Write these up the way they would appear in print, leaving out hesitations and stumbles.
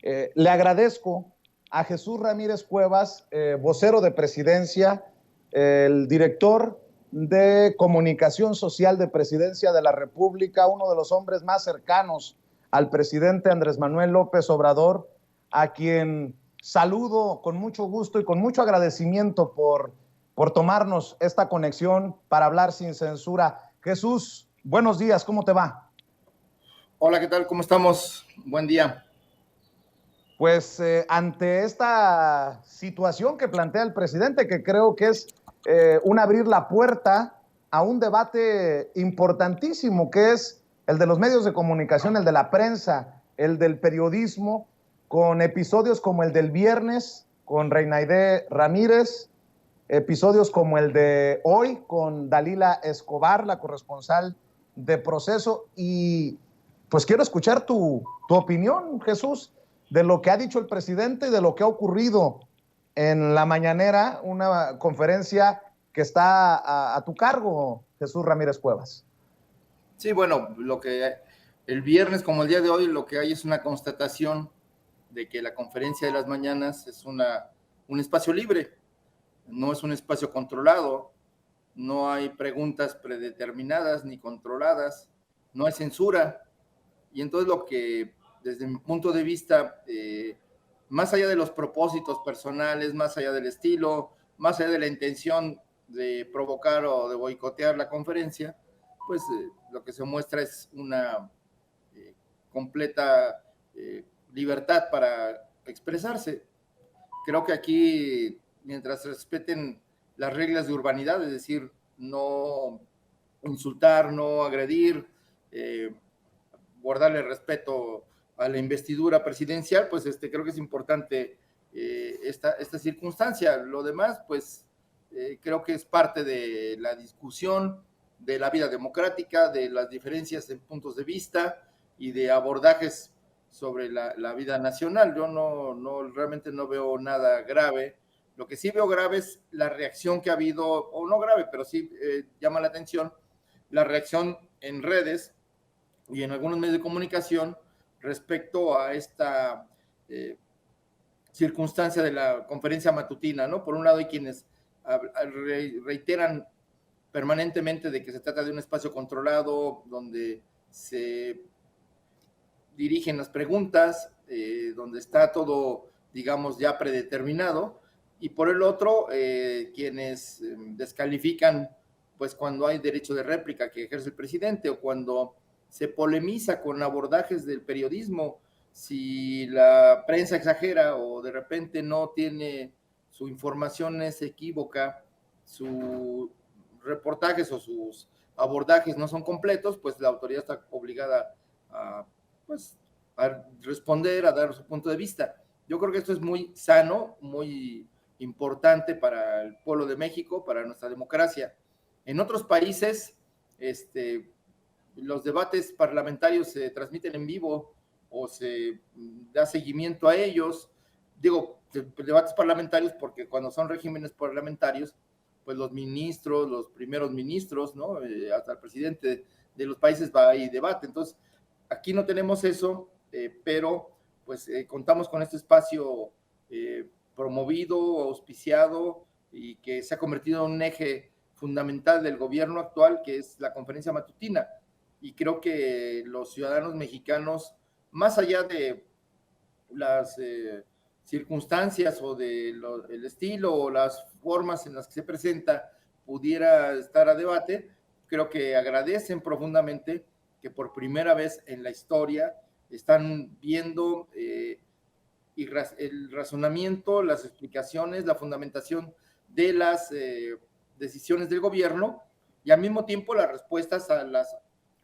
Le agradezco a Jesús Ramírez Cuevas, vocero de Presidencia, el director de Comunicación Social de Presidencia de la República, uno de los hombres más cercanos al presidente Andrés Manuel López Obrador, a quien saludo con mucho gusto y con mucho agradecimiento por tomarnos esta conexión para hablar sin censura. Jesús, buenos días, ¿cómo te va? Hola, ¿qué tal? ¿Cómo estamos? Buen día. Pues ante esta situación que plantea el presidente, que creo que es un abrir la puerta a un debate importantísimo, que es el de los medios de comunicación, el de la prensa, el del periodismo, con episodios como el del viernes con Reinaide Ramírez, episodios como el de hoy con Dalila Escobar, la corresponsal de Proceso, y pues quiero escuchar tu opinión, Jesús, de lo que ha dicho el presidente y de lo que ha ocurrido en la mañanera, una conferencia que está a tu cargo, Jesús Ramírez Cuevas. Sí, bueno, lo que el viernes como el día de hoy, lo que hay es una constatación de que la conferencia de las mañanas es un espacio libre, no es un espacio controlado, no hay preguntas predeterminadas ni controladas, no hay censura, y entonces lo que desde mi punto de vista, más allá de los propósitos personales, más allá del estilo, más allá de la intención de provocar o de boicotear la conferencia, pues lo que se muestra es una completa libertad para expresarse. Creo que aquí, mientras respeten las reglas de urbanidad, es decir, no insultar, no agredir, guardarle respeto a la investidura presidencial, pues creo que es importante esta circunstancia. Lo demás, pues creo que es parte de la discusión de la vida democrática, de las diferencias en puntos de vista y de abordajes sobre la vida nacional. Yo realmente no veo nada grave. Lo que sí veo grave es la reacción que ha habido, o no grave, pero sí llama la atención, la reacción en redes y en algunos medios de comunicación respecto a esta circunstancia de la conferencia matutina, ¿no? Por un lado hay quienes reiteran permanentemente de que se trata de un espacio controlado, donde se dirigen las preguntas, donde está todo, digamos, ya predeterminado, y por el otro, quienes descalifican, pues cuando hay derecho de réplica que ejerce el presidente, o cuando se polemiza con abordajes del periodismo, si la prensa exagera o de repente no tiene, su información es equívoca, sus reportajes o sus abordajes no son completos, pues la autoridad está obligada a, pues, a responder, a dar su punto de vista. Yo creo que esto es muy sano, muy importante para el pueblo de México, para nuestra democracia. En otros países, los debates parlamentarios se transmiten en vivo o se da seguimiento a ellos. Digo, debates parlamentarios porque cuando son regímenes parlamentarios, pues los ministros, los primeros ministros, ¿no? Hasta el presidente de los países va y debate. Entonces, aquí no tenemos eso, pero pues contamos con este espacio promovido, auspiciado y que se ha convertido en un eje fundamental del gobierno actual, que es la conferencia matutina. Y creo que los ciudadanos mexicanos, más allá de las circunstancias o del estilo o las formas en las que se presenta pudiera estar a debate, creo que agradecen profundamente que por primera vez en la historia están viendo el razonamiento, las explicaciones, la fundamentación de las decisiones del gobierno y al mismo tiempo las respuestas a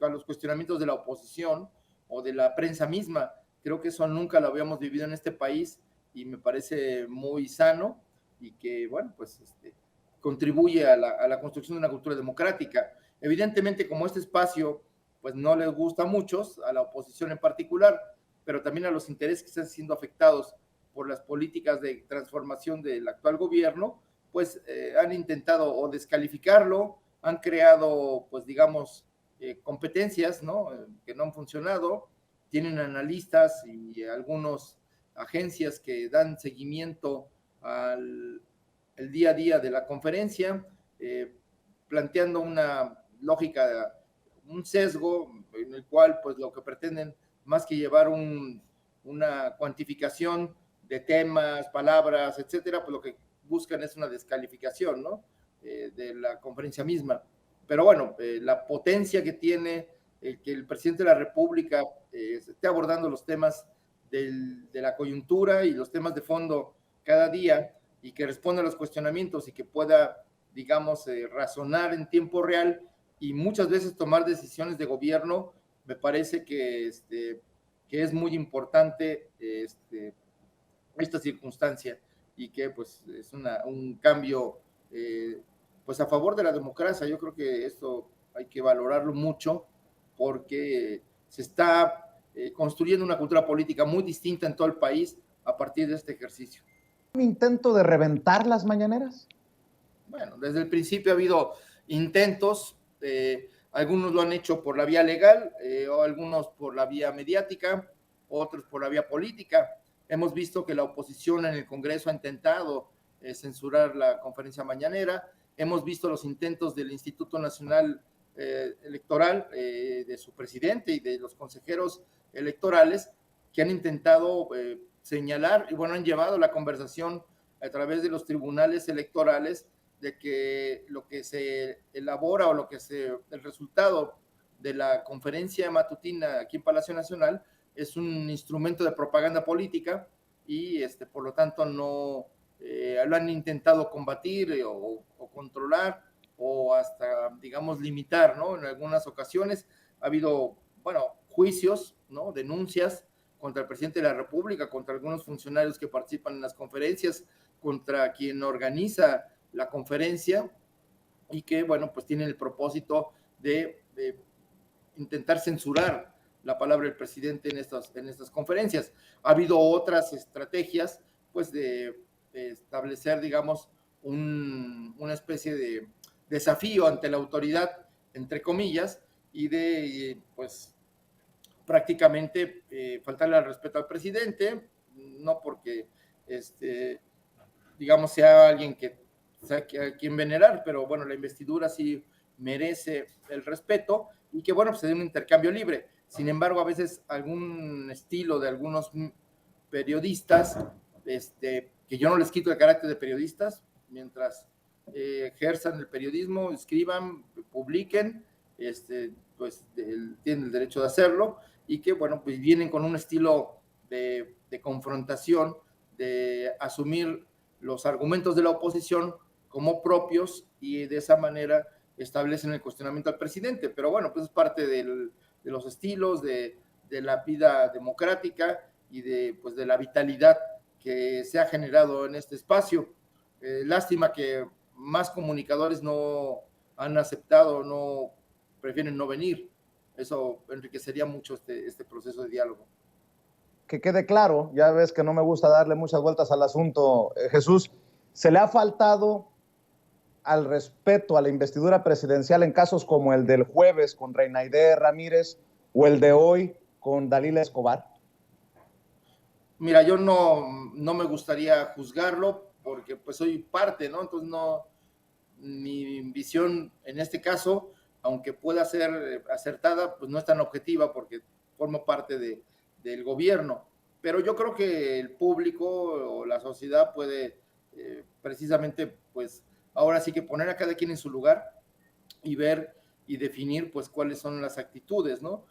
los cuestionamientos de la oposición o de la prensa misma. Creo que eso nunca lo habíamos vivido en este país y me parece muy sano y que, bueno, pues contribuye a la construcción de una cultura democrática. Evidentemente, como este espacio pues no les gusta a muchos, a la oposición en particular, pero también a los intereses que están siendo afectados por las políticas de transformación del actual gobierno, pues han intentado o descalificarlo, han creado, pues digamos, competencias, ¿no? Que no han funcionado, tienen analistas y algunos agencias que dan seguimiento al el día a día de la conferencia, planteando una lógica, un sesgo en el cual pues lo que pretenden, más que llevar una cuantificación de temas, palabras, etcétera, pues lo que buscan es una descalificación, ¿no? De la conferencia misma. Pero bueno, la potencia que tiene que el presidente de la República esté abordando los temas de la coyuntura y los temas de fondo cada día, y que responda a los cuestionamientos y que pueda, digamos, razonar en tiempo real y muchas veces tomar decisiones de gobierno, me parece que es muy importante esta circunstancia, y que pues es un cambio pues a favor de la democracia. Yo creo que esto hay que valorarlo mucho, porque se está construyendo una cultura política muy distinta en todo el país a partir de este ejercicio. ¿Un intento de reventar las mañaneras? Bueno, desde el principio ha habido intentos, algunos lo han hecho por la vía legal, o algunos por la vía mediática, otros por la vía política. Hemos visto que la oposición en el Congreso ha intentado censurar la conferencia mañanera. Hemos visto los intentos del Instituto Nacional Electoral, de su presidente y de los consejeros electorales, que han intentado señalar, y bueno, han llevado la conversación a través de los tribunales electorales, de que lo que se elabora o el resultado de la conferencia matutina aquí en Palacio Nacional es un instrumento de propaganda política, y por lo tanto no lo han intentado combatir o controlar, o hasta, digamos, limitar, ¿no? En algunas ocasiones ha habido, bueno, juicios, ¿no? Denuncias contra el presidente de la República, contra algunos funcionarios que participan en las conferencias, contra quien organiza la conferencia, y que, bueno, pues tienen el propósito de intentar censurar la palabra del presidente en estas conferencias. Ha habido otras estrategias, pues, de establecer, digamos, una especie de desafío ante la autoridad, entre comillas, y de, pues, prácticamente faltarle al respeto al presidente, no porque, digamos, sea alguien que a quien venerar, pero bueno, la investidura sí merece el respeto, y que bueno, pues se dé un intercambio libre. Sin embargo, a veces algún estilo de algunos periodistas, que yo no les quito el carácter de periodistas, mientras ejerzan el periodismo, escriban, publiquen, pues tienen el derecho de hacerlo, y que bueno, pues vienen con un estilo de confrontación, de asumir los argumentos de la oposición como propios, y de esa manera establecen el cuestionamiento al presidente. Pero bueno, pues es parte de los estilos de la vida democrática y pues de la vitalidad que se ha generado en este espacio. Lástima que más comunicadores no han aceptado, no prefieren no venir. Eso enriquecería mucho este proceso de diálogo. Que quede claro, ya ves que no me gusta darle muchas vueltas al asunto, Jesús, se le ha faltado al respeto a la investidura presidencial en casos como el del jueves con Reinaide Ramírez o el de hoy con Dalila Escobar? Mira, yo no me gustaría juzgarlo, porque pues soy parte, ¿no? Entonces mi visión en este caso, aunque pueda ser acertada, pues no es tan objetiva, porque formo parte del gobierno. Pero yo creo que el público o la sociedad puede precisamente, pues ahora sí que poner a cada quien en su lugar y ver y definir pues cuáles son las actitudes, ¿no?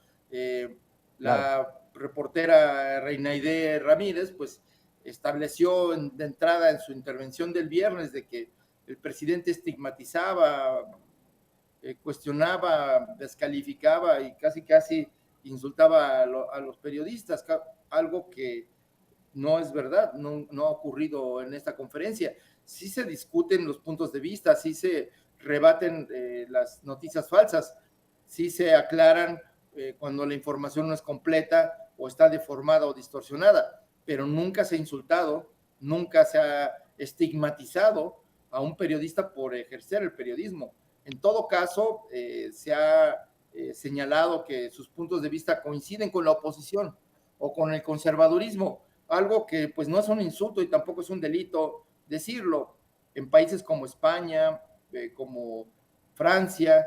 La reportera Reinaide Ramírez pues estableció de entrada en su intervención del viernes de que el presidente estigmatizaba, cuestionaba, descalificaba y casi insultaba a los periodistas, algo que no es verdad, no ha ocurrido en esta conferencia. Sí se discuten los puntos de vista, sí se rebaten las noticias falsas, sí se aclaran cuando la información no es completa o está deformada o distorsionada, pero nunca se ha insultado, nunca se ha estigmatizado a un periodista por ejercer el periodismo. En todo caso, se ha señalado que sus puntos de vista coinciden con la oposición o con el conservadurismo, algo que pues no es un insulto y tampoco es un delito decirlo. En países como España, como Francia,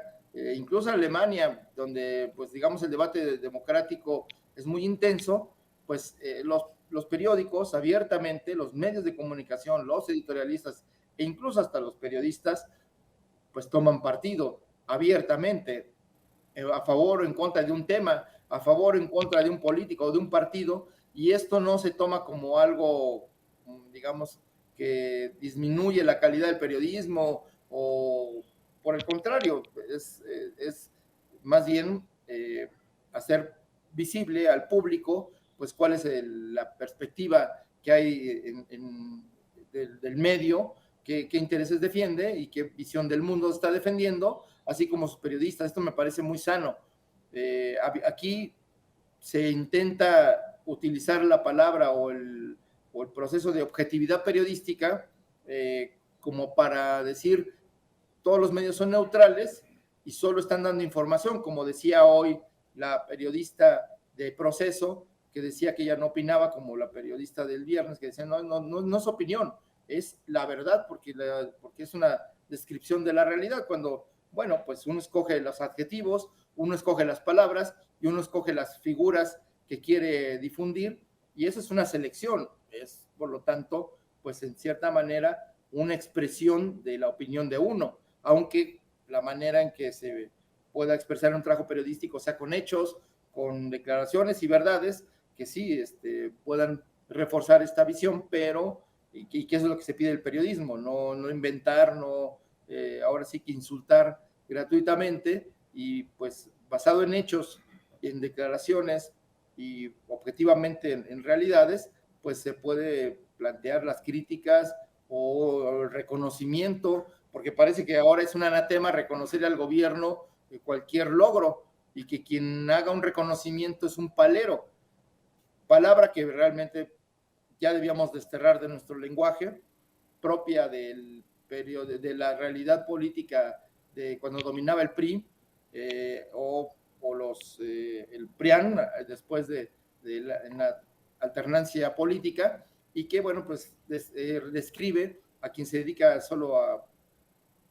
incluso Alemania, donde pues digamos el debate democrático es muy intenso, pues los periódicos abiertamente, los medios de comunicación, los editorialistas e incluso hasta los periodistas, pues toman partido abiertamente a favor o en contra de un tema, a favor o en contra de un político o de un partido, y esto no se toma como algo, digamos, que disminuye la calidad del periodismo o por el contrario, es más bien hacer visible al público pues cuál es la perspectiva que hay del medio, qué intereses defiende y qué visión del mundo está defendiendo, así como sus periodistas. Esto me parece muy sano. Aquí se intenta utilizar la palabra o el proceso de objetividad periodística como para decir todos los medios son neutrales y solo están dando información, como decía hoy la periodista de Proceso, que decía que ella no opinaba, como la periodista del viernes, que decía no es opinión, es la verdad, porque es una descripción de la realidad, cuando, bueno, pues uno escoge los adjetivos, uno escoge las palabras y uno escoge las figuras que quiere difundir, y eso es una selección, es por lo tanto, pues en cierta manera, una expresión de la opinión de uno, aunque la manera en que se pueda expresar un trabajo periodístico sea con hechos, con declaraciones y verdades que sí puedan reforzar esta visión, pero y que eso es lo que se pide del periodismo, no inventar, ahora sí que insultar gratuitamente, y pues basado en hechos, en declaraciones y objetivamente en realidades, pues se puede plantear las críticas o el reconocimiento, porque parece que ahora es un anatema reconocer al gobierno cualquier logro, y que quien haga un reconocimiento es un palero, palabra que realmente ya debíamos desterrar de nuestro lenguaje, propia del periodo, de la realidad política de cuando dominaba el PRI o el PRIAN después de la alternancia política, y que, bueno, pues describe a quien se dedica solo a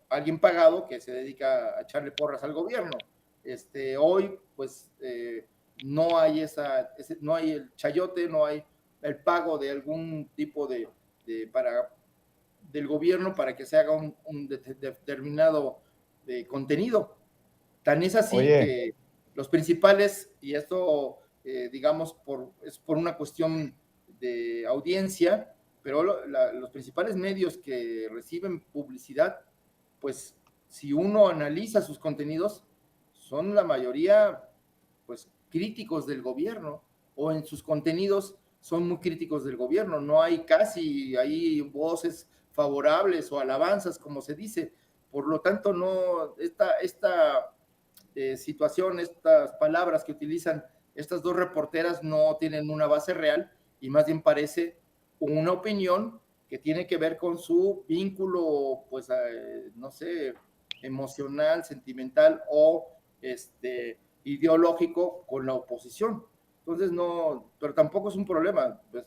alguien pagado que se dedica a echarle porras al gobierno. Hoy, pues, no hay no hay el chayote, no hay el pago de algún tipo del gobierno para que se haga un determinado contenido. Tan es así Oye, que los principales, y esto, digamos, es por una cuestión de audiencia, pero los principales medios que reciben publicidad, pues si uno analiza sus contenidos, son la mayoría pues críticos del gobierno, o en sus contenidos son muy críticos del gobierno, no hay casi ahí voces favorables o alabanzas, como se dice. Por lo tanto, no, esta situación, estas palabras que utilizan estas dos reporteras no tienen una base real, y más bien parece una opinión que tiene que ver con su vínculo, pues, no sé, emocional, sentimental o ideológico con la oposición. Entonces, no, pero tampoco es un problema, pues,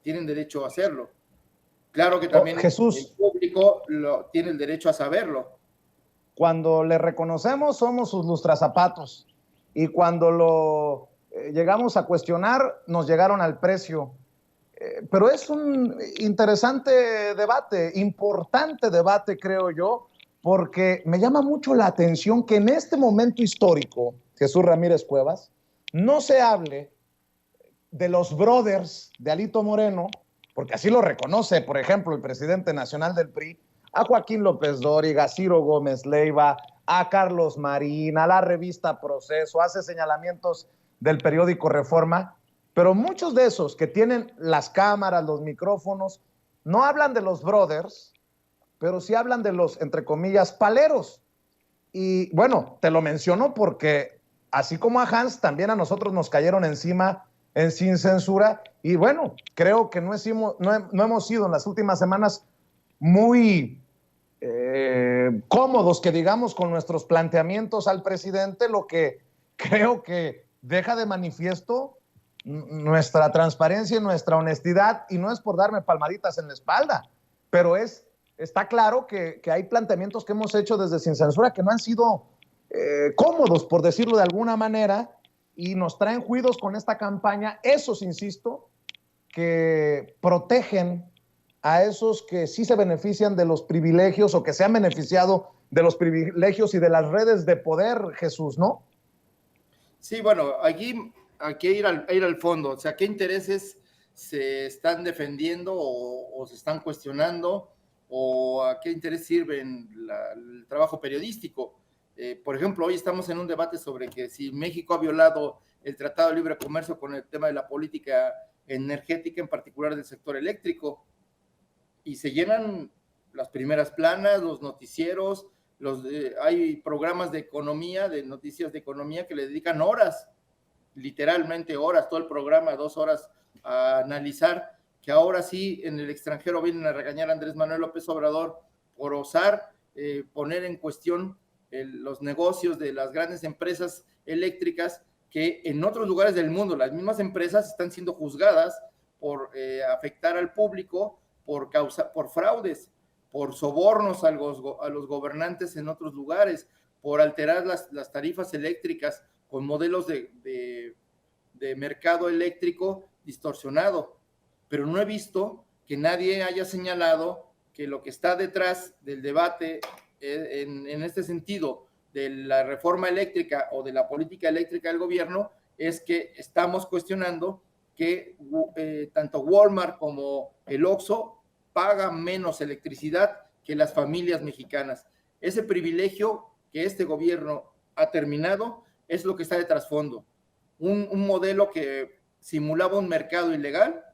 tienen derecho a hacerlo. Claro que también el Jesús, público tiene el derecho a saberlo. cuando le reconocemos somos sus lustrazapatos, y cuando lo llegamos a cuestionar nos llegaron al precio. Pero es un interesante debate, importante debate, creo yo, porque me llama mucho la atención que en este momento histórico, Jesús Ramírez Cuevas, no se hable de los brothers de Alito Moreno, porque así lo reconoce, por ejemplo, el presidente nacional del PRI, a Joaquín López Dóriga, a Ciro Gómez Leiva, a Carlos Marín, a la revista Proceso, hace señalamientos del periódico Reforma, pero muchos de esos que tienen las cámaras, los micrófonos, no hablan de los brothers, pero sí hablan de los, entre comillas, paleros. Y bueno, te lo menciono porque así como a Hans, también a nosotros nos cayeron encima en Sin Censura, y bueno, creo que no hemos sido en las últimas semanas muy cómodos, que digamos, con nuestros planteamientos al presidente, lo que creo que deja de manifiesto nuestra transparencia y nuestra honestidad, y no es por darme palmaditas en la espalda, pero está claro que hay planteamientos que hemos hecho desde Sin Censura que no han sido cómodos, por decirlo de alguna manera, y nos traen juidos con esta campaña, esos, insisto, que protegen a esos que sí se benefician de los privilegios o que se han beneficiado de los privilegios y de las redes de poder, Jesús, ¿no? Sí, bueno, aquí hay que ir al fondo, o sea, ¿qué intereses se están defendiendo o se están cuestionando o a qué interés sirven el trabajo periodístico? Por ejemplo, hoy estamos en un debate sobre que si México ha violado el Tratado de Libre Comercio con el tema de la política energética, en particular del sector eléctrico, y se llenan las primeras planas, los noticieros, hay programas de economía, de noticias de economía que le dedican horas, literalmente horas, todo el programa, 2 horas a analizar, que ahora sí en el extranjero vienen a regañar a Andrés Manuel López Obrador por osar poner en cuestión los negocios de las grandes empresas eléctricas que en otros lugares del mundo las mismas empresas están siendo juzgadas por afectar al público, por fraudes, por sobornos a los gobernantes en otros lugares, por alterar las tarifas eléctricas con modelos de mercado eléctrico distorsionado. Pero no he visto que nadie haya señalado que lo que está detrás del debate en este sentido de la reforma eléctrica o de la política eléctrica del gobierno es que estamos cuestionando que tanto Walmart como el Oxxo pagan menos electricidad que las familias mexicanas. Ese privilegio que este gobierno ha terminado es lo que está de trasfondo. Un modelo que simulaba un mercado ilegal,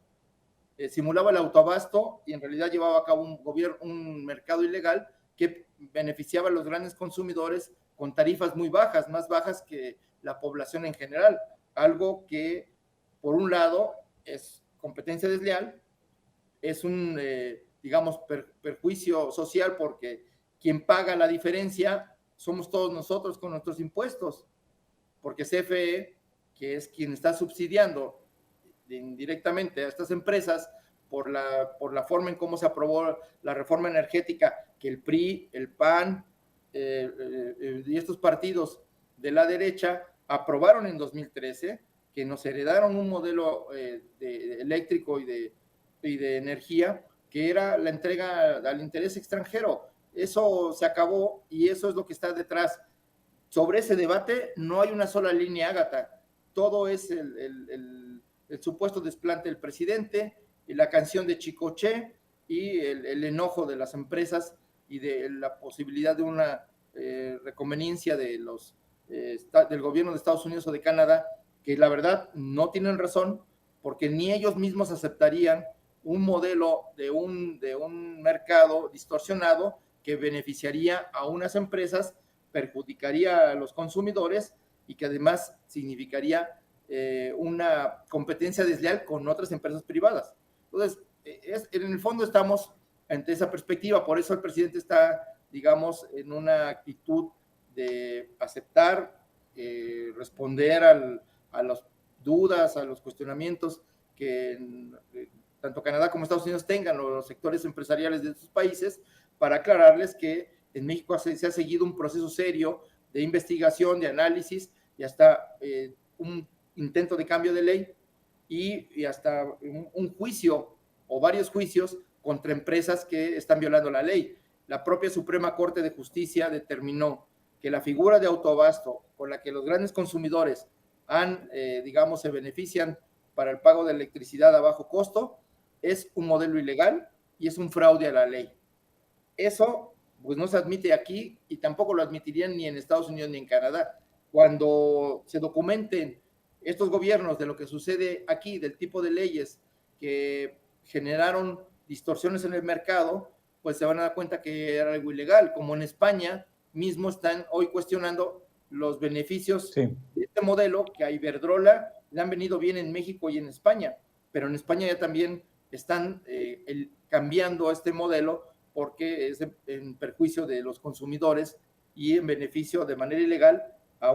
simulaba el autoabasto y en realidad llevaba a cabo un mercado ilegal que beneficiaba a los grandes consumidores con tarifas muy bajas, más bajas que la población en general, algo que por un lado es competencia desleal, es un, digamos, perjuicio social porque quien paga la diferencia somos todos nosotros con nuestros impuestos, porque CFE, que es quien está subsidiando indirectamente a estas empresas por la forma en cómo se aprobó la reforma energética, que el PRI, el PAN y estos partidos de la derecha aprobaron en 2013, que nos heredaron un modelo eléctrico y de energía, que era la entrega al interés extranjero. Eso se acabó y eso es lo que está detrás. Sobre ese debate no hay una sola línea, Ágata. Todo es el supuesto desplante del presidente, y la canción de Chicoche y el enojo de las empresas y de la posibilidad de una reconveniencia del gobierno de Estados Unidos o de Canadá, que la verdad no tienen razón, porque ni ellos mismos aceptarían un modelo de un mercado distorsionado que beneficiaría a unas empresas, perjudicaría a los consumidores y que además significaría una competencia desleal con otras empresas privadas. Entonces, en el fondo estamos ante esa perspectiva, por eso el presidente está, digamos, en una actitud de aceptar, responder a las dudas, a los cuestionamientos que tanto Canadá como Estados Unidos tengan, o los sectores empresariales de sus países, para aclararles que en México se ha seguido un proceso serio de investigación, de análisis y hasta un intento de cambio de ley y hasta un juicio o varios juicios contra empresas que están violando la ley. La propia Suprema Corte de Justicia determinó que la figura de autoabasto con la que los grandes consumidores digamos, se benefician para el pago de electricidad a bajo costo es un modelo ilegal y es un fraude a la ley. Eso pues no se admite aquí y tampoco lo admitirían ni en Estados Unidos ni en Canadá. Cuando se documenten estos gobiernos de lo que sucede aquí, del tipo de leyes que generaron distorsiones en el mercado, pues se van a dar cuenta que era algo ilegal, como en España mismo están hoy cuestionando los beneficios de este modelo que a Iberdrola le han venido bien en México y en España, pero en España ya también están cambiando este modelo porque es en perjuicio de los consumidores y en beneficio de manera ilegal a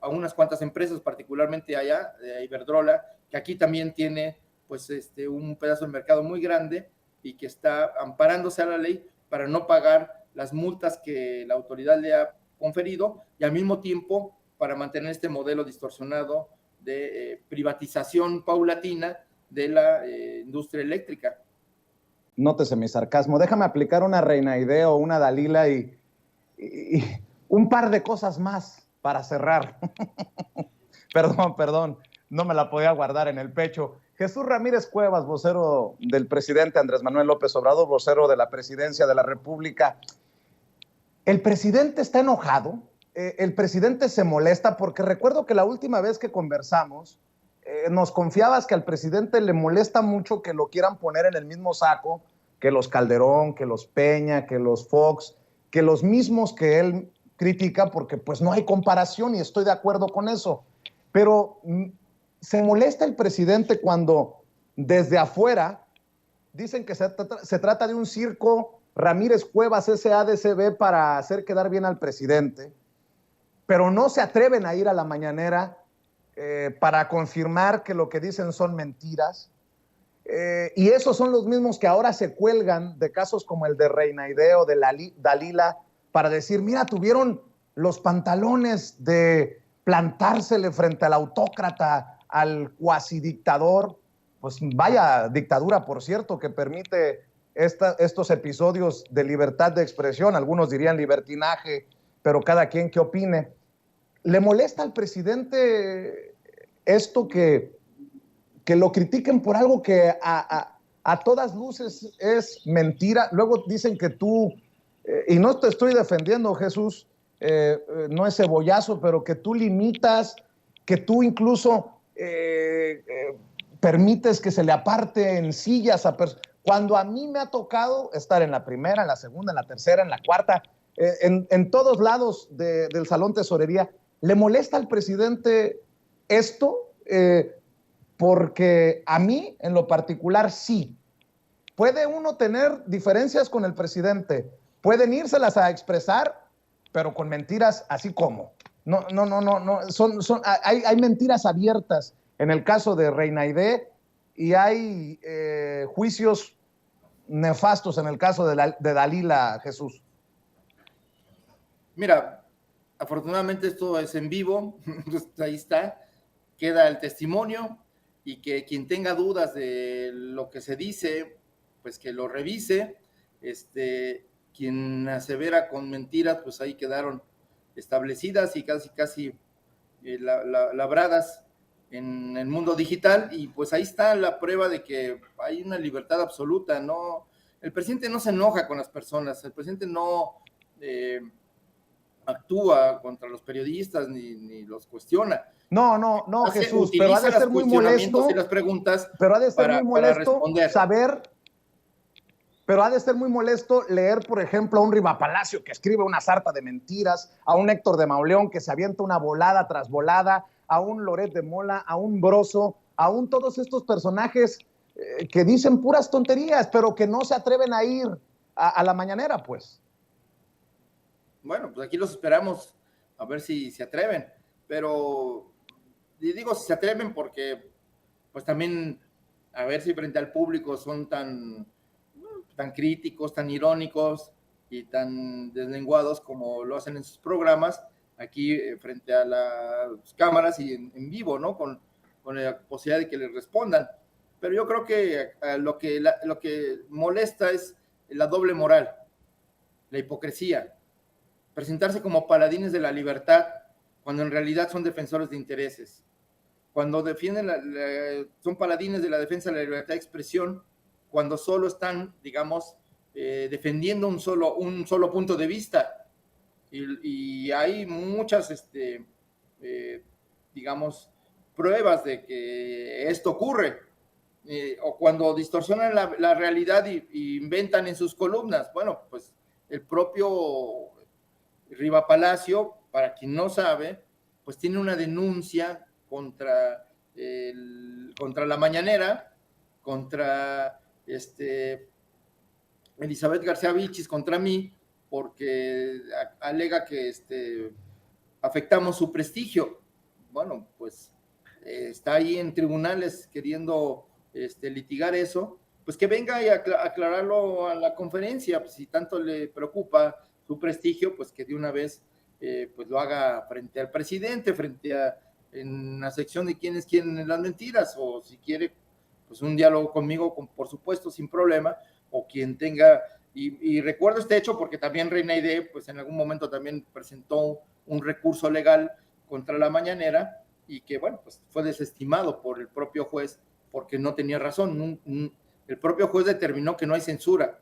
unas cuantas empresas, particularmente allá, de Iberdrola, que aquí también tiene pues un pedazo de mercado muy grande y que está amparándose a la ley para no pagar las multas que la autoridad le ha conferido y al mismo tiempo para mantener este modelo distorsionado de privatización paulatina de la industria eléctrica. Nótese mi sarcasmo. Déjame aplicar una Reinaide o una Dalila y un par de cosas más para cerrar. Perdón, no me la podía guardar en el pecho. Jesús Ramírez Cuevas, vocero del presidente Andrés Manuel López Obrador, vocero de la presidencia de la República. El presidente está enojado, el presidente se molesta porque recuerdo que la última vez que conversamos, nos confiabas que al presidente le molesta mucho que lo quieran poner en el mismo saco que los Calderón, que los Peña, que los Fox, que los mismos que él critica, porque pues no hay comparación y estoy de acuerdo con eso. Pero se molesta el presidente cuando desde afuera dicen que se trata de un circo Ramírez Cuevas SADCB para hacer quedar bien al presidente, pero no se atreven a ir a la mañanera para confirmar que lo que dicen son mentiras. Y esos son los mismos que ahora se cuelgan de casos como el de Reinaide o de Dalila para decir, mira, tuvieron los pantalones de plantársele frente al autócrata, al cuasi dictador. Pues vaya dictadura, por cierto, que permite estos episodios de libertad de expresión. Algunos dirían libertinaje, pero cada quien que opine. ¿Le molesta al presidente esto que lo critiquen por algo que a todas luces es mentira? Luego dicen que tú, y no te estoy defendiendo, Jesús, no es cebollazo, pero que tú limitas, que tú incluso permites que se le aparten sillas a personas. Cuando a mí me ha tocado estar en la primera, en la segunda, en la tercera, en la cuarta, en todos lados del Salón Tesorería, ¿le molesta al presidente esto? Porque a mí, en lo particular, sí. Puede uno tener diferencias con el presidente, pueden írselas a expresar, pero con mentiras así como. No, hay mentiras abiertas en el caso de Reinaide y hay juicios nefastos en el caso de Dalila, Jesús. Mira, afortunadamente esto es en vivo, ahí está, queda el testimonio y que quien tenga dudas de lo que se dice, pues que lo revise. Quien asevera con mentiras, pues ahí quedaron establecidas y casi labradas en el mundo digital, y pues ahí está la prueba de que hay una libertad absoluta. No, el presidente no se enoja con las personas, el presidente no actúa contra los periodistas ni los cuestiona. No, Jesús, pero ha de ser muy molesto y las preguntas, pero ha de ser muy molesto responder. Saber, pero ha de ser muy molesto leer, por ejemplo, a un Riva Palacio que escribe una sarta de mentiras, a un Héctor de Mauleón que se avienta una volada tras volada, a un Loret de Mola, a un Broso, a un todos estos personajes que dicen puras tonterías, pero que no se atreven a ir a la mañanera, pues. Bueno, pues aquí los esperamos a ver si se atreven, pero digo si se atreven porque pues también a ver si frente al público son tan críticos, tan irónicos y tan deslenguados como lo hacen en sus programas, aquí frente a las cámaras y en vivo, ¿no? Con la posibilidad de que les respondan. Pero yo creo que lo que molesta es la doble moral, la hipocresía, presentarse como paladines de la libertad cuando en realidad son defensores de intereses, cuando defienden son paladines de la defensa de la libertad de expresión, cuando solo están, digamos, defendiendo un solo punto de vista. Y hay muchas, digamos, pruebas de que esto ocurre. O cuando distorsionan la realidad y inventan en sus columnas. Bueno, pues el propio Riva Palacio, para quien no sabe, pues tiene una denuncia contra la mañanera, contra Elizabeth García Vilchis, contra mí, porque alega que afectamos su prestigio. Bueno, pues está ahí en tribunales queriendo litigar eso, pues que venga y aclararlo a la conferencia, pues si tanto le preocupa su prestigio, pues que de una vez pues lo haga frente al presidente, en la sección de quiénes quieren las mentiras, o si quiere, pues un diálogo conmigo, por supuesto, sin problema, o quien tenga, y recuerdo este hecho porque también Reina Aide, pues en algún momento también presentó un recurso legal contra la mañanera, y que, bueno, pues fue desestimado por el propio juez porque no tenía razón. El propio juez determinó que no hay censura,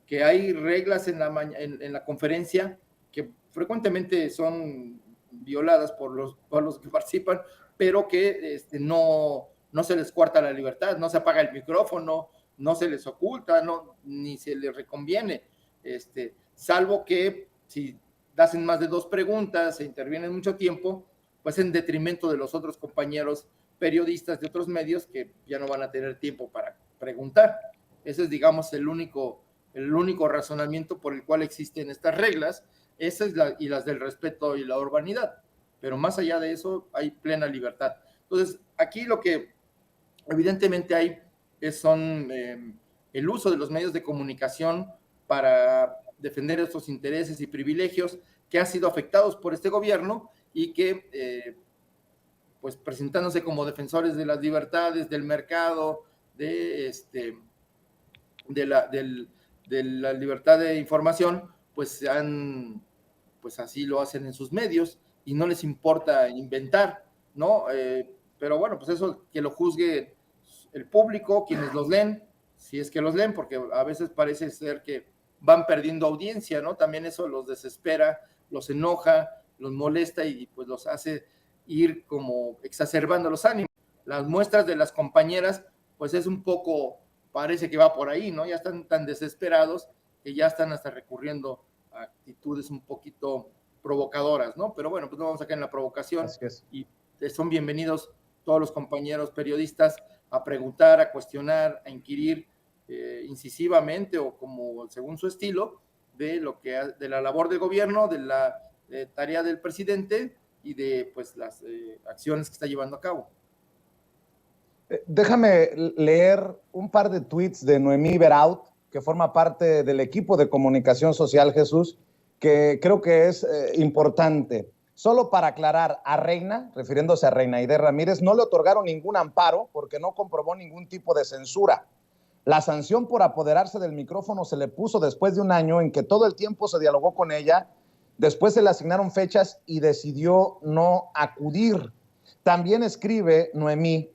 que hay reglas en la conferencia que frecuentemente son violadas por los que participan, pero que no se les cuarta la libertad, no se apaga el micrófono, no se les oculta, ni se les reconviene, salvo que si hacen más de 2 preguntas, se intervienen mucho tiempo, pues en detrimento de los otros compañeros periodistas de otros medios que ya no van a tener tiempo para preguntar. Ese es, digamos, el único razonamiento por el cual existen estas reglas, y las del respeto y la urbanidad. Pero más allá de eso, hay plena libertad. Entonces, aquí lo que evidentemente hay son el uso de los medios de comunicación para defender estos intereses y privilegios que han sido afectados por este gobierno, y que pues presentándose como defensores de las libertades, del mercado, de la libertad de información, pues pues así lo hacen en sus medios y no les importa inventar, ¿no? Pero bueno, pues eso que lo juzgue el público, quienes los leen, si es que los leen, porque a veces parece ser que van perdiendo audiencia, ¿no? También eso los desespera, los enoja, los molesta, y pues los hace ir como exacerbando los ánimos. Las muestras de las compañeras, pues es un poco, parece que va por ahí, ¿no? Ya están tan desesperados que ya están hasta recurriendo a actitudes un poquito provocadoras, ¿no? Pero bueno, pues no vamos a caer en la provocación, y son bienvenidos todos los compañeros periodistas a preguntar, a cuestionar, a inquirir incisivamente o como según su estilo de la labor del gobierno, de la tarea del presidente y de pues las acciones que está llevando a cabo. Déjame leer un par de tweets de Noemí Beraut, que forma parte del equipo de comunicación social, Jesús, que creo que es importante. Solo para aclarar, a Reina, refiriéndose a Reina Aide Ramírez, no le otorgaron ningún amparo porque no comprobó ningún tipo de censura. La sanción por apoderarse del micrófono se le puso después de un año en que todo el tiempo se dialogó con ella, después se le asignaron fechas y decidió no acudir. También escribe Noemí: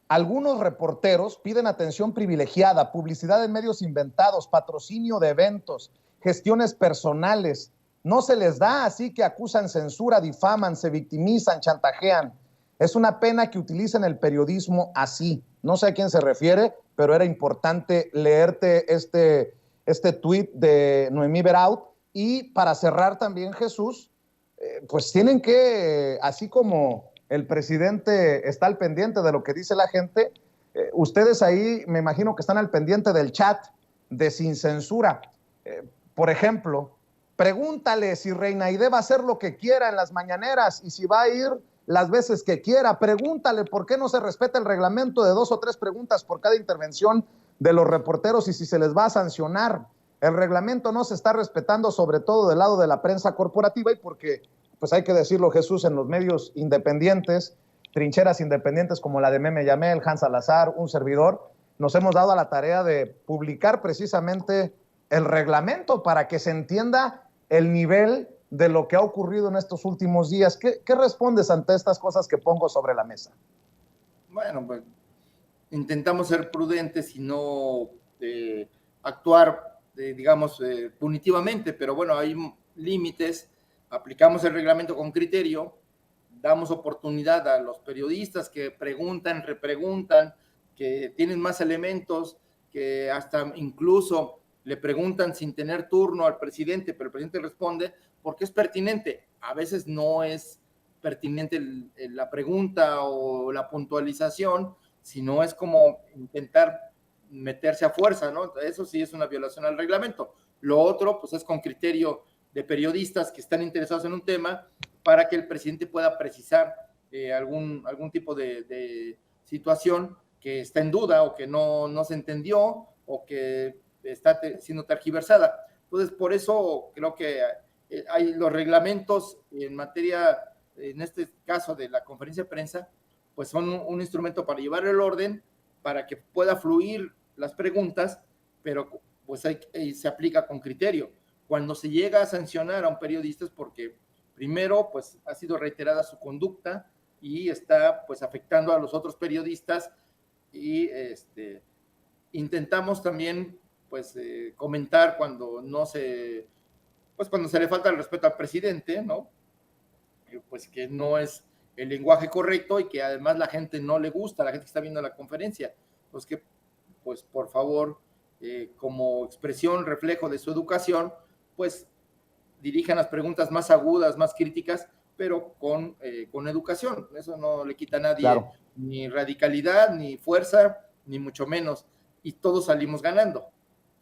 algunos reporteros piden atención privilegiada, publicidad en medios inventados, patrocinio de eventos, gestiones personales. No se les da, así que acusan censura, difaman, se victimizan, chantajean. Es una pena que utilicen el periodismo así. No sé a quién se refiere, pero era importante leerte este tuit de Noemí Beraut. Y para cerrar también, Jesús, pues tienen que, así como el presidente está al pendiente de lo que dice la gente, ustedes ahí me imagino que están al pendiente del chat de Sin Censura. Por ejemplo, pregúntale si Reina Aide va a hacer lo que quiera en las mañaneras y si va a ir las veces que quiera. Pregúntale por qué no se respeta el reglamento de 2 o 3 preguntas por cada intervención de los reporteros y si se les va a sancionar. El reglamento no se está respetando, sobre todo del lado de la prensa corporativa, y porque, pues hay que decirlo, Jesús, en los medios independientes, trincheras independientes como la de Meme Yamel, Hans Salazar, un servidor, nos hemos dado a la tarea de publicar precisamente el reglamento para que se entienda el nivel de lo que ha ocurrido en estos últimos días. ¿Qué respondes ante estas cosas que pongo sobre la mesa? Bueno, pues intentamos ser prudentes y no actuar, digamos, punitivamente, pero bueno, hay límites. Aplicamos el reglamento con criterio, damos oportunidad a los periodistas que preguntan, repreguntan, que tienen más elementos, que hasta incluso le preguntan sin tener turno al presidente, pero el presidente responde porque es pertinente. A veces no es pertinente la pregunta o la puntualización, sino es como intentar meterse a fuerza, ¿no? Eso sí es una violación al reglamento. Lo otro, pues es con criterio de periodistas que están interesados en un tema para que el presidente pueda precisar algún tipo de situación que está en duda o que no se entendió o que está siendo tergiversada. Entonces, por eso creo que hay los reglamentos en materia, en este caso de la conferencia de prensa, pues son un instrumento para llevar el orden, para que pueda fluir las preguntas, pero pues se aplica con criterio. Cuando se llega a sancionar a un periodista es porque primero pues ha sido reiterada su conducta y está pues afectando a los otros periodistas y intentamos también pues comentar cuando cuando se le falta el respeto al presidente, ¿no? Pues que no es el lenguaje correcto y que además la gente no le gusta, la gente que está viendo la conferencia. Pues que, pues por favor, como expresión, reflejo de su educación, pues dirijan las preguntas más agudas, más críticas, pero con educación. Eso no le quita a nadie Claro. Ni radicalidad, ni fuerza, ni mucho menos. Y todos salimos ganando,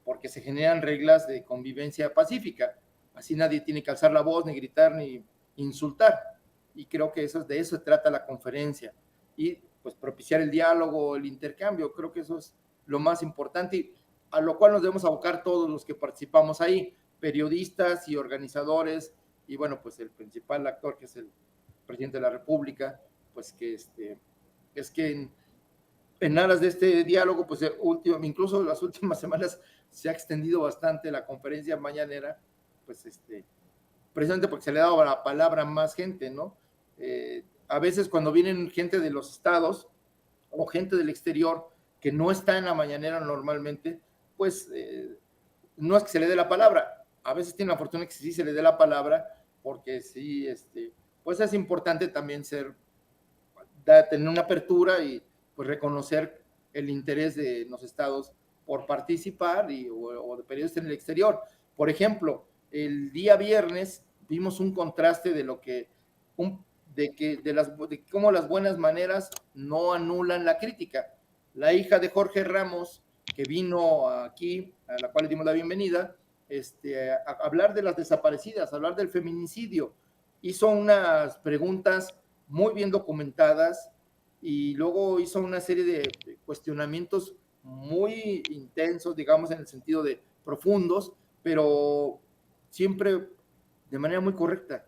porque se generan reglas de convivencia pacífica. Así nadie tiene que alzar la voz, ni gritar, ni insultar. Y creo que de eso se trata la conferencia. Y pues propiciar el diálogo, el intercambio, creo que eso es lo más importante y a lo cual nos debemos abocar todos los que participamos ahí, periodistas y organizadores, y bueno, pues el principal actor, que es el presidente de la República, pues que es que en aras de este diálogo, pues incluso las últimas semanas se ha extendido bastante la conferencia mañanera, pues precisamente porque se le ha dado la palabra a más gente, ¿no? A veces cuando vienen gente de los estados o gente del exterior que no está en la mañanera normalmente, pues no es que se le dé la palabra, a veces tiene la fortuna que sí se le dé la palabra, porque sí, pues es importante también tener una apertura y pues reconocer el interés de los estados por participar o de periodistas en el exterior. Por ejemplo, el día viernes vimos un contraste de lo que de cómo las buenas maneras no anulan la crítica. La hija de Jorge Ramos, que vino aquí, a la cual le dimos la bienvenida, a hablar de las desaparecidas, a hablar del feminicidio, hizo unas preguntas muy bien documentadas y luego hizo una serie de cuestionamientos muy intensos, digamos, en el sentido de profundos, pero siempre de manera muy correcta.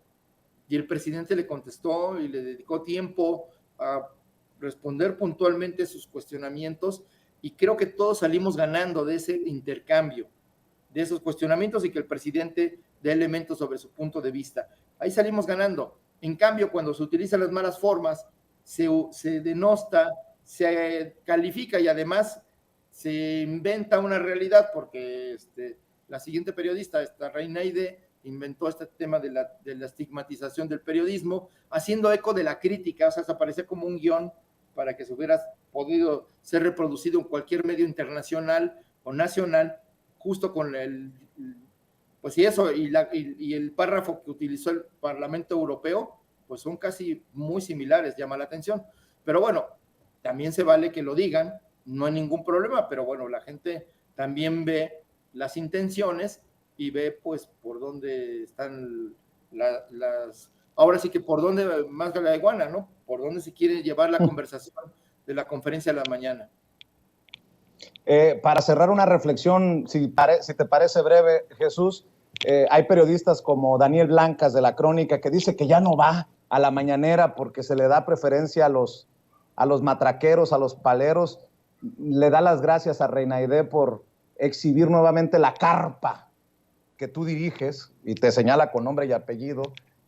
Y el presidente le contestó y le dedicó tiempo a responder puntualmente sus cuestionamientos y creo que todos salimos ganando de ese intercambio, de esos cuestionamientos y que el presidente dé elementos sobre su punto de vista. Ahí salimos ganando. En cambio, cuando se utilizan las malas formas, se denosta, se califica y además se inventa una realidad porque la siguiente periodista, esta Reinaide, inventó este tema de la estigmatización del periodismo, haciendo eco de la crítica, o sea, se aparecía como un guión para que se hubiera podido ser reproducido en cualquier medio internacional o nacional, justo con pues y eso, y el párrafo que utilizó el Parlamento Europeo, pues son casi muy similares, llama la atención. Pero bueno, también se vale que lo digan, no hay ningún problema, pero bueno, la gente también ve las intenciones y ve pues por dónde están ahora sí que por dónde más la iguana, ¿no? Por dónde se quiere llevar la conversación de la conferencia de la mañana. Para cerrar una reflexión, si te parece breve, Jesús, hay periodistas como Daniel Blancas de La Crónica que dice que ya no va a la mañanera porque se le da preferencia a los matraqueros, a los paleros. Le da las gracias a Reinaide por exhibir nuevamente la carpa que tú diriges y te señala con nombre y apellido,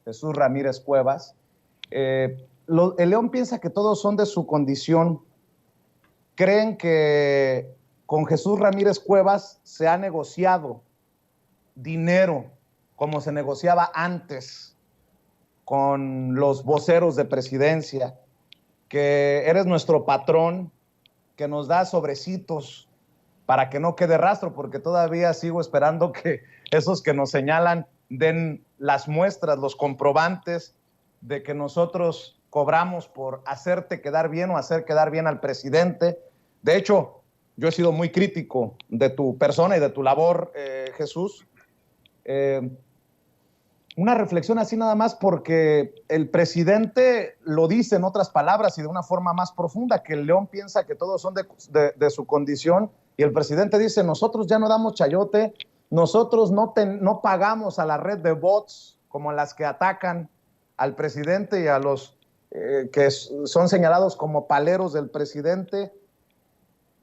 Jesús Ramírez Cuevas. El León piensa que todos son de su condición. Creen que con Jesús Ramírez Cuevas se ha negociado dinero como se negociaba antes con los voceros de presidencia, que eres nuestro patrón, que nos da sobrecitos para que no quede rastro, porque todavía sigo esperando que esos que nos señalan den las muestras, los comprobantes de que nosotros cobramos por hacerte quedar bien o hacer quedar bien al presidente. De hecho, yo he sido muy crítico de tu persona y de tu labor, Jesús. Una reflexión así nada más, porque el presidente lo dice en otras palabras y de una forma más profunda, que el León piensa que todos son de su condición, y el presidente dice, nosotros ya no damos chayote, nosotros no pagamos a la red de bots como las que atacan al presidente y a los que son señalados como paleros del presidente.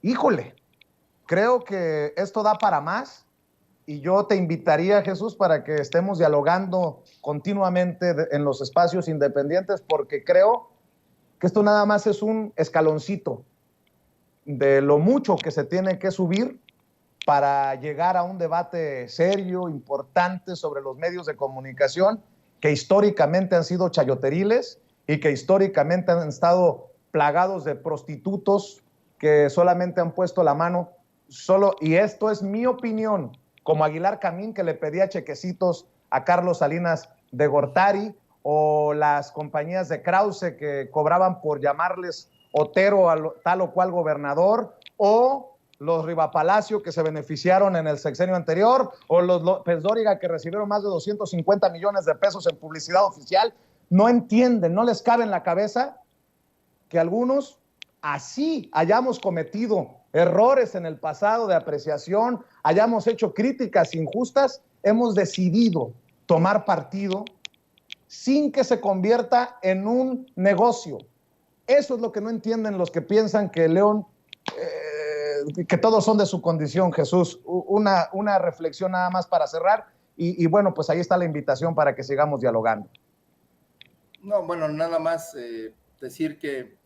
Híjole, creo que esto da para más. Y yo te invitaría, Jesús, para que estemos dialogando continuamente en los espacios independientes, porque creo que esto nada más es un escaloncito de lo mucho que se tiene que subir para llegar a un debate serio, importante sobre los medios de comunicación que históricamente han sido chayoteriles y que históricamente han estado plagados de prostitutos que solamente han puesto la mano solo, y esto es mi opinión, como Aguilar Camín, que le pedía chequecitos a Carlos Salinas de Gortari, o las compañías de Krause que cobraban por llamarles Otero a tal o cual gobernador, o los Rivapalacio que se beneficiaron en el sexenio anterior, o los López Dóriga que recibieron más de 250 millones de pesos en publicidad oficial. No entienden, no les cabe en la cabeza que algunos así hayamos cometido errores en el pasado de apreciación, hayamos hecho críticas injustas, hemos decidido tomar partido sin que se convierta en un negocio. Eso es lo que no entienden los que piensan que León, que todos son de su condición, Jesús. Una reflexión nada más para cerrar, y bueno, pues ahí está la invitación para que sigamos dialogando. No, bueno, nada más decir que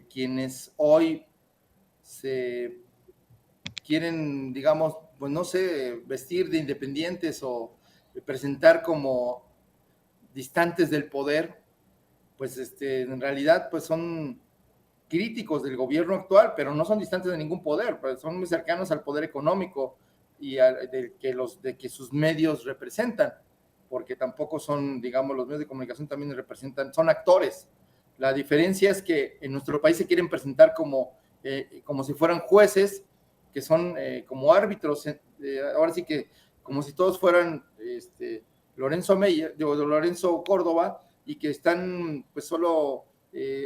quienes hoy se quieren, digamos, pues no sé, vestir de independientes o presentar como distantes del poder, pues en realidad pues son críticos del gobierno actual, pero no son distantes de ningún poder, pues son muy cercanos al poder económico y de que sus medios representan, porque tampoco son, digamos, los medios de comunicación también representan, son actores. La diferencia es que en nuestro país se quieren presentar como si fueran jueces, que son como árbitros, ahora sí que como si todos fueran Lorenzo Córdoba, y que están pues solo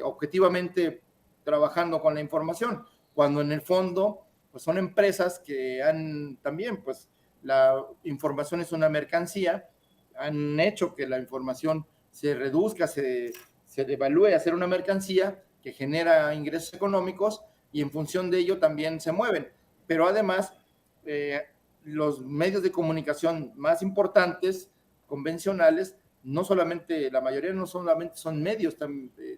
objetivamente trabajando con la información, cuando en el fondo pues son empresas que han también, pues la información es una mercancía, han hecho que la información se reduzca, se devalúe a ser una mercancía que genera ingresos económicos, y en función de ello también se mueven. Pero además, los medios de comunicación más importantes, convencionales, no solamente, la mayoría no solamente son medios,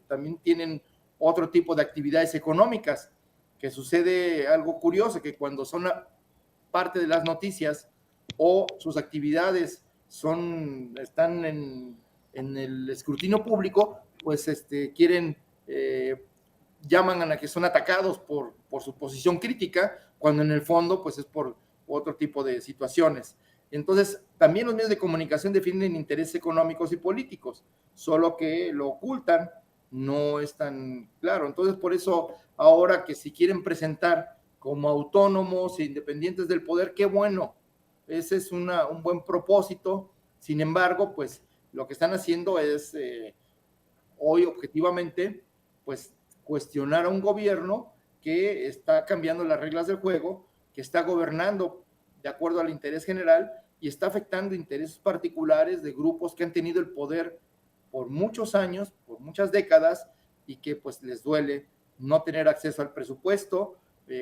también tienen otro tipo de actividades económicas, que sucede algo curioso, que cuando son parte de las noticias o sus actividades están en el escrutinio público, pues quieren, llaman a que son atacados por su posición crítica, cuando en el fondo pues es por otro tipo de situaciones. Entonces, también los medios de comunicación defienden intereses económicos y políticos, solo que lo ocultan, no es tan claro. Entonces, por eso, ahora que si quieren presentar como autónomos e independientes del poder, qué bueno, ese es un buen propósito. Sin embargo, pues lo que están haciendo es hoy objetivamente, pues cuestionar a un gobierno que está cambiando las reglas del juego, que está gobernando de acuerdo al interés general y está afectando intereses particulares de grupos que han tenido el poder por muchos años, por muchas décadas, y que pues les duele no tener acceso al presupuesto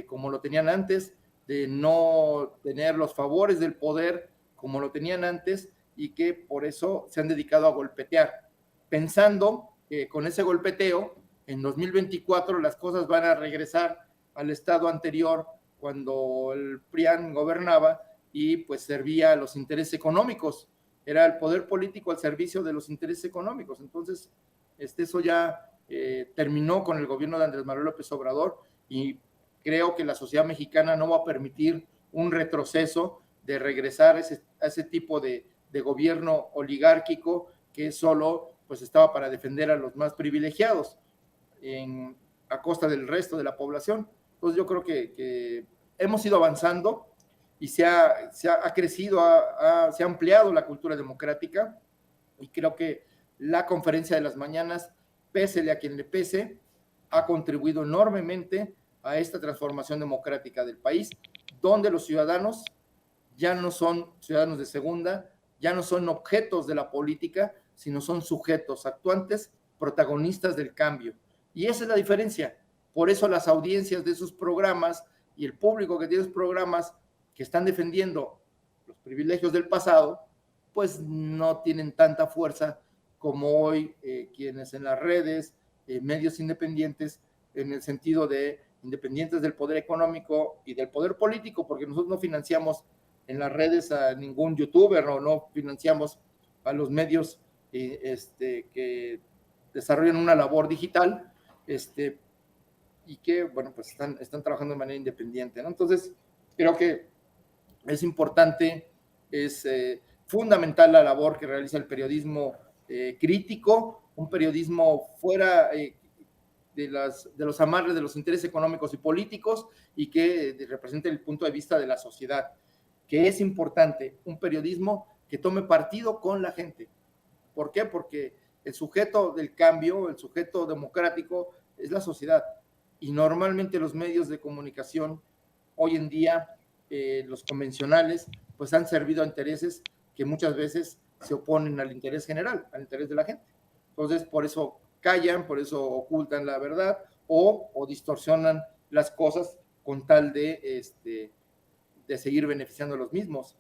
como lo tenían antes, de no tener los favores del poder como lo tenían antes, y que por eso se han dedicado a golpetear, pensando que con ese golpeteo en 2024 las cosas van a regresar al estado anterior, cuando el PRIAN gobernaba y pues servía a los intereses económicos, era el poder político al servicio de los intereses económicos. Entonces, eso ya terminó con el gobierno de Andrés Manuel López Obrador, y creo que la sociedad mexicana no va a permitir un retroceso de regresar a ese tipo de gobierno oligárquico que solo pues estaba para defender a los más privilegiados a costa del resto de la población. Entonces yo creo que hemos ido avanzando, y se ha crecido, se ha ampliado la cultura democrática, y creo que la conferencia de las mañanas, pésele a quien le pese, ha contribuido enormemente a esta transformación democrática del país, donde los ciudadanos ya no son ciudadanos de segunda, ya no son objetos de la política, sino son sujetos actuantes, protagonistas del cambio. Y esa es la diferencia. Por eso las audiencias de esos programas y el público que tiene esos programas que están defendiendo los privilegios del pasado, pues no tienen tanta fuerza como hoy quienes en las redes, medios independientes, en el sentido de independientes del poder económico y del poder político, porque nosotros no financiamos en las redes a ningún youtuber, no financiamos a los medios que desarrollan una labor digital, y que, bueno, pues están trabajando de manera independiente, ¿no? Entonces, creo que es importante, es fundamental la labor que realiza el periodismo crítico, un periodismo fuera de los amarres de los intereses económicos y políticos, y que represente el punto de vista de la sociedad, que es importante, un periodismo que tome partido con la gente. ¿Por qué? Porque el sujeto del cambio, el sujeto democrático, es la sociedad, y normalmente los medios de comunicación hoy en día, los convencionales, pues han servido a intereses que muchas veces se oponen al interés general, al interés de la gente. Entonces, por eso callan, por eso ocultan la verdad, o distorsionan las cosas con tal de seguir beneficiando a los mismos.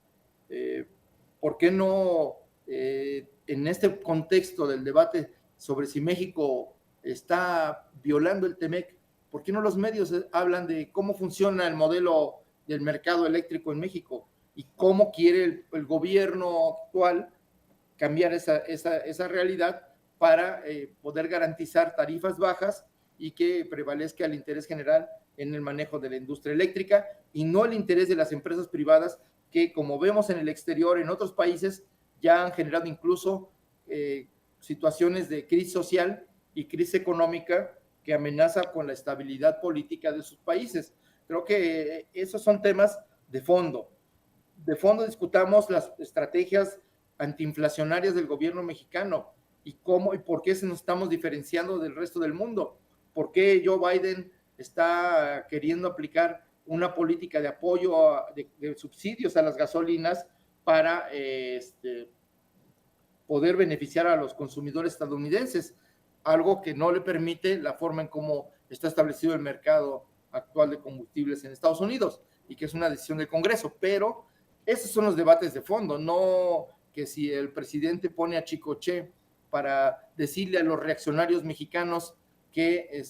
¿Por qué no, en este contexto del debate sobre si México está violando el TEMEC, por qué no los medios hablan de cómo funciona el modelo del mercado eléctrico en México y cómo quiere el gobierno actual cambiar esa realidad para poder garantizar tarifas bajas y que prevalezca el interés general en el manejo de la industria eléctrica, y no el interés de las empresas privadas que, como vemos en el exterior, en otros países, ya han generado incluso situaciones de crisis social y crisis económica que amenaza con la estabilidad política de sus países. Creo que esos son temas de fondo. De fondo discutamos las estrategias antiinflacionarias del gobierno mexicano y cómo y por qué nos estamos diferenciando del resto del mundo. ¿Por qué Joe Biden está queriendo aplicar una política de apoyo, de subsidios a las gasolinas para poder beneficiar a los consumidores estadounidenses? Algo que no le permite la forma en cómo está establecido el mercado actual de combustibles en Estados Unidos, y que es una decisión del Congreso. Pero esos son los debates de fondo, no que si el presidente pone a Chicoche para decirle a los reaccionarios mexicanos que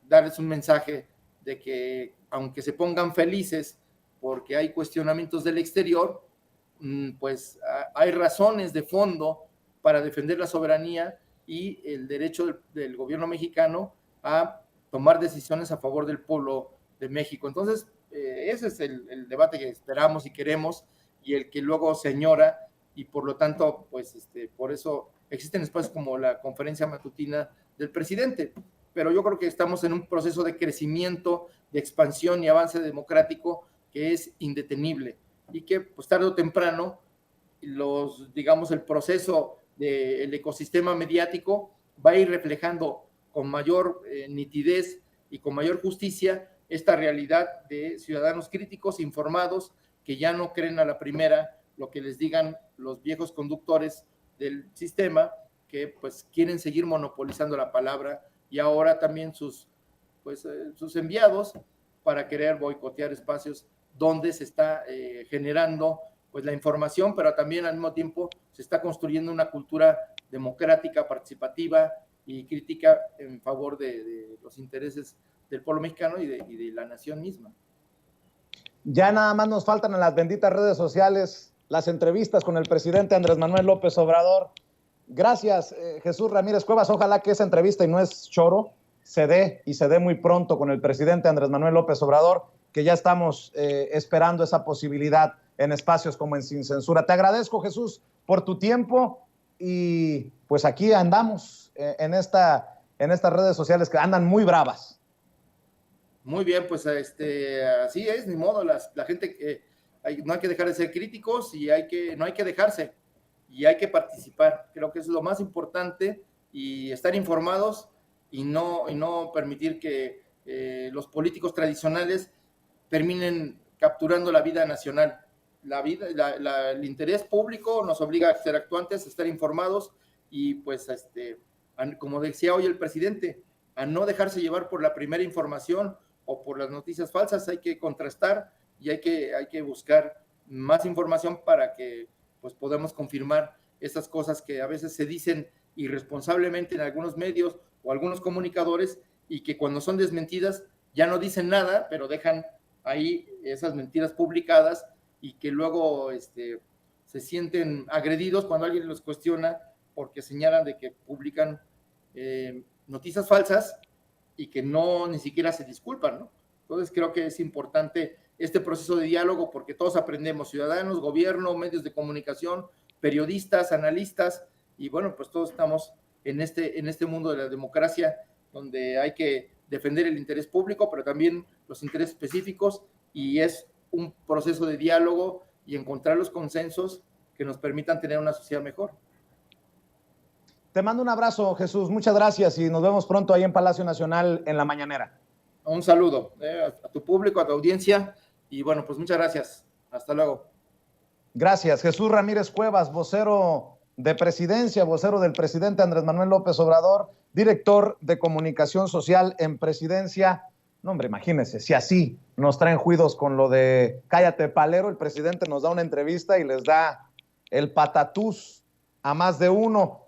darles un mensaje de que aunque se pongan felices porque hay cuestionamientos del exterior, pues hay razones de fondo para defender la soberanía y el derecho del gobierno mexicano a tomar decisiones a favor del pueblo de México. Entonces, ese es el debate que esperamos y queremos, y el que luego se añora, y por lo tanto, pues por eso existen espacios como la conferencia matutina del presidente. Pero yo creo que estamos en un proceso de crecimiento, de expansión y avance democrático que es indetenible, y que pues tarde o temprano el proceso del ecosistema mediático va a ir reflejando con mayor nitidez y con mayor justicia esta realidad de ciudadanos críticos, informados, que ya no creen a la primera lo que les digan los viejos conductores del sistema, que pues quieren seguir monopolizando la palabra, y ahora también sus enviados para querer boicotear espacios donde se está generando pues la información, pero también al mismo tiempo se está construyendo una cultura democrática, participativa y crítica en favor de los intereses del pueblo mexicano y de la nación misma. Ya nada más nos faltan en las benditas redes sociales las entrevistas con el presidente Andrés Manuel López Obrador. Gracias, Jesús Ramírez Cuevas. Ojalá que esa entrevista, y no es choro, se dé muy pronto con el presidente Andrés Manuel López Obrador, que ya estamos esperando esa posibilidad en espacios como en Sin Censura. Te agradezco, Jesús, por tu tiempo, y pues aquí andamos en estas redes sociales que andan muy bravas. Muy bien, pues así es, ni modo, la gente no hay que dejar de ser críticos y no hay que dejarse y hay que participar. Creo que es lo más importante y estar informados y no permitir que los políticos tradicionales terminen capturando la vida nacional. El interés público nos obliga a ser actuantes, a estar informados y pues como decía hoy el presidente, a no dejarse llevar por la primera información o por las noticias falsas. Hay que contrastar y hay que buscar más información para que pues podamos confirmar esas cosas que a veces se dicen irresponsablemente en algunos medios o algunos comunicadores y que cuando son desmentidas ya no dicen nada, pero dejan ahí esas mentiras publicadas y que luego se sienten agredidos cuando alguien los cuestiona porque señalan de que publican noticias falsas y que no ni siquiera se disculpan, ¿no? Entonces creo que es importante este proceso de diálogo porque todos aprendemos, ciudadanos, gobierno, medios de comunicación, periodistas, analistas, y bueno, pues todos estamos en este mundo de la democracia donde hay que defender el interés público, pero también los intereses específicos, y es un proceso de diálogo y encontrar los consensos que nos permitan tener una sociedad mejor. Te mando un abrazo, Jesús. Muchas gracias y nos vemos pronto ahí en Palacio Nacional en la mañanera. Un saludo a tu público, a tu audiencia y bueno, pues muchas gracias. Hasta luego. Gracias. Jesús Ramírez Cuevas, vocero de Presidencia, vocero del presidente Andrés Manuel López Obrador, director de comunicación social en Presidencia. No, hombre, imagínense, si así nos traen juidos con lo de cállate palero, el presidente nos da una entrevista y les da el patatús a más de uno.